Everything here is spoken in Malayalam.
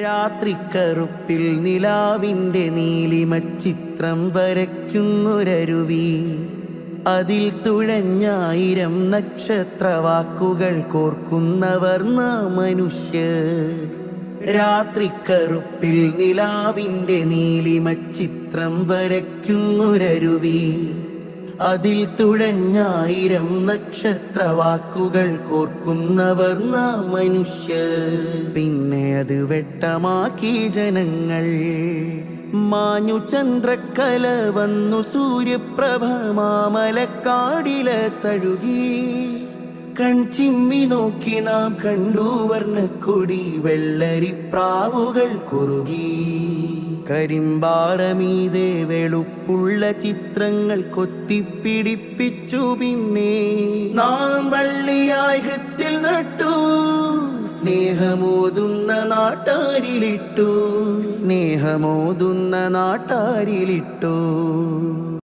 രാത്രിക്കറുപ്പിൽ നിലാവിൻ്റെ നീലിമച്ചിത്രം വരയ്ക്കുന്നൊരരുവി, അതിൽ തുഴഞ്ഞായിരം നക്ഷത്രവാക്കുകൾ കോർക്കുന്നവർ നാം മനുഷ്യർ. രാത്രിക്കറുപ്പിൽ നിലാവിൻ്റെ നീലിമച്ചിത്രം വരയ്ക്കുന്നൊരരുവി, അതിൽ തുഴഞ്ഞായിരം നക്ഷത്രവാക്കുകൾ കോർക്കുന്നവർ നാം മനുഷ്യർ. പിന്നെ അത് വെട്ടമാക്കി ജനങ്ങൾ, മാഞ്ഞു ചന്ദ്രക്കല വന്നു സൂര്യപ്രഭ മാമലക്കാടില തഴുകി. കൺചിമ്മി നോക്കി നാം കണ്ടു വർണ്ണക്കൊടി, വെള്ളരിപ്രാവുകൾ കുറുകി. കരിമ്പാറമീതെ വെളുപ്പുള്ള ചിത്രങ്ങൾ കൊത്തിപ്പിടിപ്പിച്ചു. പിന്നെ നാം വള്ളിയായി ഹൃത്തിൽ നട്ടു, സ്നേഹമോതുന്ന നാട്ടാരിലിട്ടു, സ്നേഹമോതുന്ന നാട്ടാരിലിട്ടു.